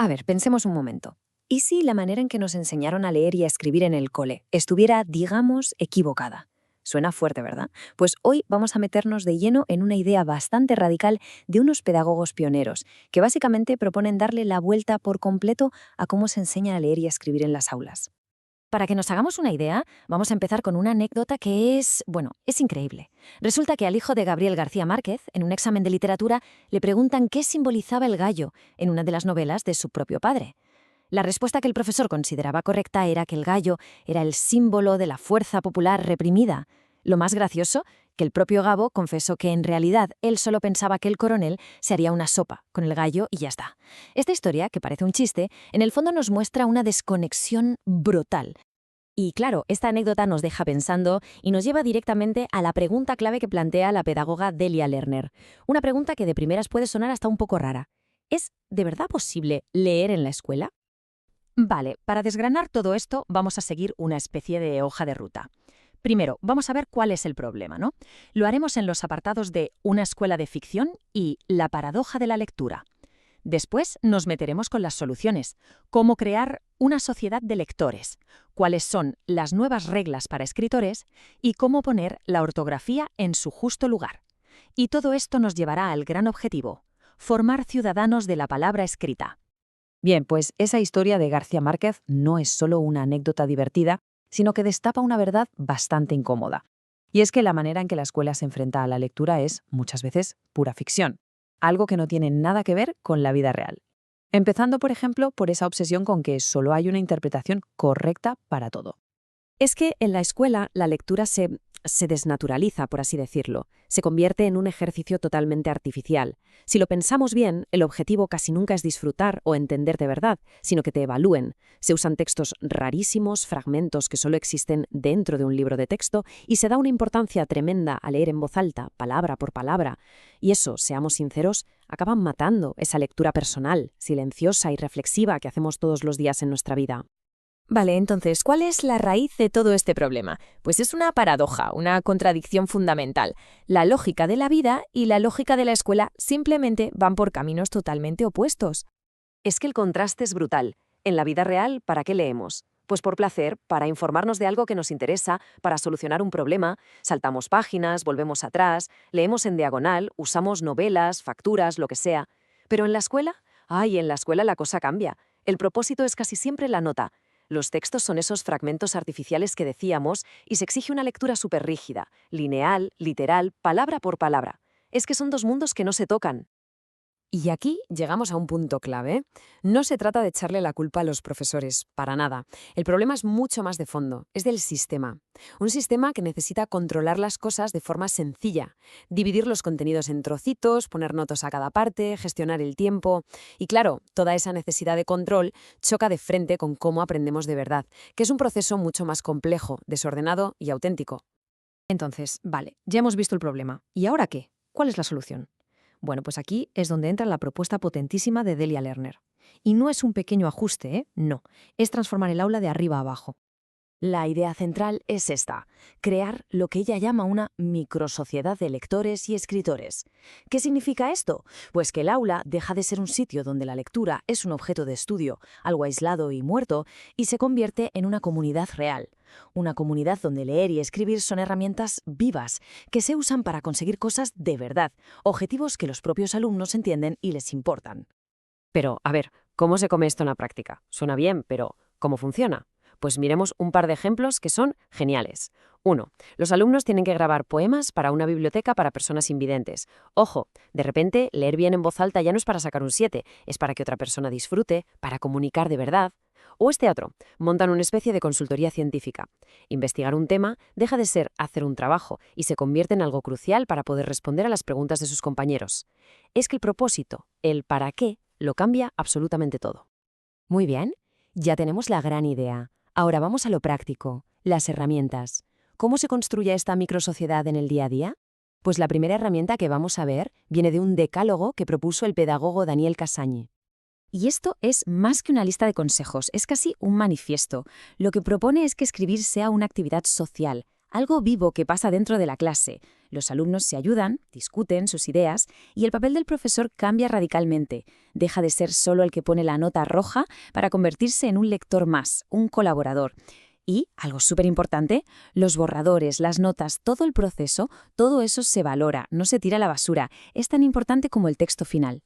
A ver, pensemos un momento. ¿Y si la manera en que nos enseñaron a leer y a escribir en el cole estuviera, digamos, equivocada? Suena fuerte, ¿verdad? Pues hoy vamos a meternos de lleno en una idea bastante radical de unos pedagogos pioneros, que básicamente proponen darle la vuelta por completo a cómo se enseña a leer y a escribir en las aulas. Para que nos hagamos una idea, vamos a empezar con una anécdota que es increíble. Resulta que al hijo de Gabriel García Márquez, en un examen de literatura, le preguntan qué simbolizaba el gallo en una de las novelas de su propio padre. La respuesta que el profesor consideraba correcta era que el gallo era el símbolo de la fuerza popular reprimida. Lo más gracioso, que el propio Gabo confesó que en realidad él solo pensaba que el coronel se haría una sopa con el gallo y ya está. Esta historia, que parece un chiste, en el fondo nos muestra una desconexión brutal. Y claro, esta anécdota nos deja pensando y nos lleva directamente a la pregunta clave que plantea la pedagoga Delia Lerner. Una pregunta que de primeras puede sonar hasta un poco rara. ¿Es de verdad posible leer en la escuela? Vale, para desgranar todo esto vamos a seguir una especie de hoja de ruta. Primero, vamos a ver cuál es el problema, ¿no? Lo haremos en los apartados de Una escuela de ficción y La paradoja de la lectura. Después nos meteremos con las soluciones. Cómo crear una sociedad de lectores, cuáles son las nuevas reglas para escritores y cómo poner la ortografía en su justo lugar. Y todo esto nos llevará al gran objetivo: formar ciudadanos de la palabra escrita. Bien, pues esa historia de García Márquez no es solo una anécdota divertida, sino que destapa una verdad bastante incómoda. Y es que la manera en que la escuela se enfrenta a la lectura es, muchas veces, pura ficción, algo que no tiene nada que ver con la vida real. Empezando, por ejemplo, por esa obsesión con que solo hay una interpretación correcta para todo. Es que en la escuela la lectura se desnaturaliza, por así decirlo. Se convierte en un ejercicio totalmente artificial. Si lo pensamos bien, el objetivo casi nunca es disfrutar o entender de verdad, sino que te evalúen. Se usan textos rarísimos, fragmentos que solo existen dentro de un libro de texto, y se da una importancia tremenda a leer en voz alta, palabra por palabra. Y eso, seamos sinceros, acaban matando esa lectura personal, silenciosa y reflexiva que hacemos todos los días en nuestra vida. Vale, entonces, ¿cuál es la raíz de todo este problema? Pues es una paradoja, una contradicción fundamental. La lógica de la vida y la lógica de la escuela simplemente van por caminos totalmente opuestos. Es que el contraste es brutal. En la vida real, ¿para qué leemos? Pues por placer, para informarnos de algo que nos interesa, para solucionar un problema, saltamos páginas, volvemos atrás, leemos en diagonal, usamos novelas, facturas, lo que sea. Pero en la escuela, en la escuela la cosa cambia. El propósito es casi siempre la nota. Los textos son esos fragmentos artificiales que decíamos y se exige una lectura súper rígida, lineal, literal, palabra por palabra. Es que son dos mundos que no se tocan. Y aquí llegamos a un punto clave. No se trata de echarle la culpa a los profesores, para nada. El problema es mucho más de fondo, es del sistema. Un sistema que necesita controlar las cosas de forma sencilla, dividir los contenidos en trocitos, poner notas a cada parte, gestionar el tiempo. Y claro, toda esa necesidad de control choca de frente con cómo aprendemos de verdad, que es un proceso mucho más complejo, desordenado y auténtico. Entonces, vale, ya hemos visto el problema. ¿Y ahora qué? ¿Cuál es la solución? Bueno, pues aquí es donde entra la propuesta potentísima de Delia Lerner. Y no es un pequeño ajuste, ¿eh? No, es transformar el aula de arriba a abajo. La idea central es esta: crear lo que ella llama una microsociedad de lectores y escritores. ¿Qué significa esto? Pues que el aula deja de ser un sitio donde la lectura es un objeto de estudio, algo aislado y muerto, y se convierte en una comunidad real. Una comunidad donde leer y escribir son herramientas vivas, que se usan para conseguir cosas de verdad, objetivos que los propios alumnos entienden y les importan. Pero, a ver, ¿cómo se come esto en la práctica? Suena bien, pero ¿cómo funciona? Pues miremos un par de ejemplos que son geniales. 1. Los alumnos tienen que grabar poemas para una biblioteca para personas invidentes. Ojo, de repente leer bien en voz alta ya no es para sacar un 7, es para que otra persona disfrute, para comunicar de verdad. O este otro, montan una especie de consultoría científica. Investigar un tema deja de ser hacer un trabajo y se convierte en algo crucial para poder responder a las preguntas de sus compañeros. Es que el propósito, el para qué, lo cambia absolutamente todo. Muy bien, ya tenemos la gran idea. Ahora vamos a lo práctico, las herramientas. ¿Cómo se construye esta microsociedad en el día a día? Pues la primera herramienta que vamos a ver viene de un decálogo que propuso el pedagogo Daniel Cassagne. Y esto es más que una lista de consejos, es casi un manifiesto. Lo que propone es que escribir sea una actividad social, algo vivo que pasa dentro de la clase. Los alumnos se ayudan, discuten sus ideas y el papel del profesor cambia radicalmente. Deja de ser solo el que pone la nota roja para convertirse en un lector más, un colaborador. Y, algo súper importante, los borradores, las notas, todo el proceso, todo eso se valora, no se tira a la basura. Es tan importante como el texto final.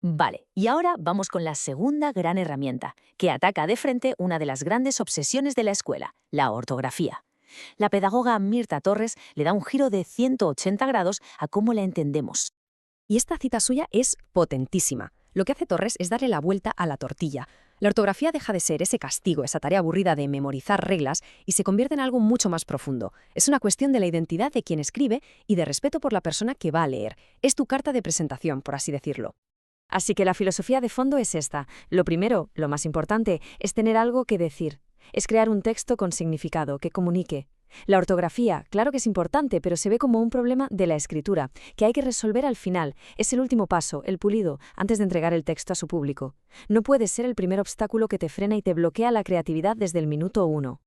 Vale, y ahora vamos con la segunda gran herramienta, que ataca de frente una de las grandes obsesiones de la escuela, la ortografía. La pedagoga Mirta Torres le da un giro de 180 grados a cómo la entendemos. Y esta cita suya es potentísima. Lo que hace Torres es darle la vuelta a la tortilla. La ortografía deja de ser ese castigo, esa tarea aburrida de memorizar reglas, y se convierte en algo mucho más profundo. Es una cuestión de la identidad de quien escribe y de respeto por la persona que va a leer. Es tu carta de presentación, por así decirlo. Así que la filosofía de fondo es esta. Lo primero, lo más importante, es tener algo que decir. Es crear un texto con significado, que comunique. La ortografía, claro que es importante, pero se ve como un problema de la escritura, que hay que resolver al final. Es el último paso, el pulido, antes de entregar el texto a su público. No puede ser el primer obstáculo que te frena y te bloquea la creatividad desde el minuto 1.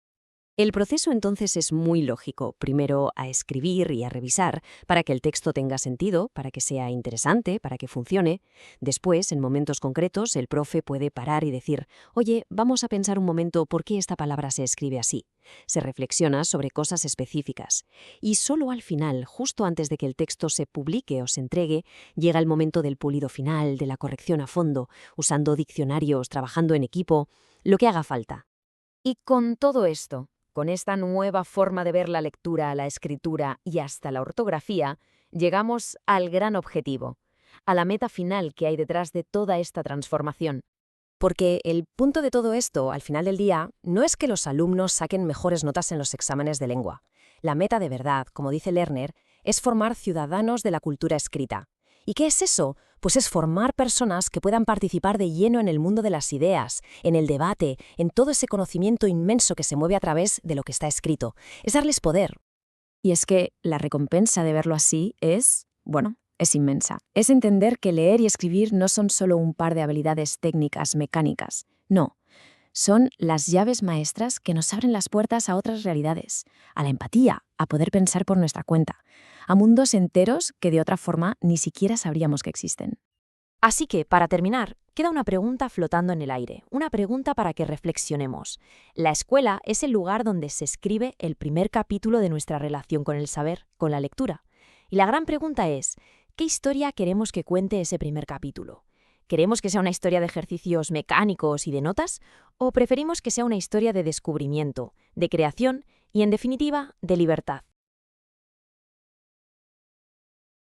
El proceso entonces es muy lógico, primero a escribir y a revisar para que el texto tenga sentido, para que sea interesante, para que funcione. Después, en momentos concretos, el profe puede parar y decir, oye, vamos a pensar un momento por qué esta palabra se escribe así. Se reflexiona sobre cosas específicas. Y solo al final, justo antes de que el texto se publique o se entregue, llega el momento del pulido final, de la corrección a fondo, usando diccionarios, trabajando en equipo, lo que haga falta. Y con todo esto, con esta nueva forma de ver la lectura, la escritura y hasta la ortografía, llegamos al gran objetivo, a la meta final que hay detrás de toda esta transformación. Porque el punto de todo esto, al final del día, no es que los alumnos saquen mejores notas en los exámenes de lengua. La meta de verdad, como dice Lerner, es formar ciudadanos de la cultura escrita. ¿Y qué es eso? Pues es formar personas que puedan participar de lleno en el mundo de las ideas, en el debate, en todo ese conocimiento inmenso que se mueve a través de lo que está escrito. Es darles poder. Y es que la recompensa de verlo así es inmensa. Es entender que leer y escribir no son solo un par de habilidades técnicas mecánicas. No, son las llaves maestras que nos abren las puertas a otras realidades, a la empatía, a poder pensar por nuestra cuenta, a mundos enteros que de otra forma ni siquiera sabríamos que existen. Así que, para terminar, queda una pregunta flotando en el aire, una pregunta para que reflexionemos. La escuela es el lugar donde se escribe el primer capítulo de nuestra relación con el saber, con la lectura. Y la gran pregunta es, ¿qué historia queremos que cuente ese primer capítulo? ¿Queremos que sea una historia de ejercicios mecánicos y de notas? ¿O preferimos que sea una historia de descubrimiento, de creación y, en definitiva, de libertad?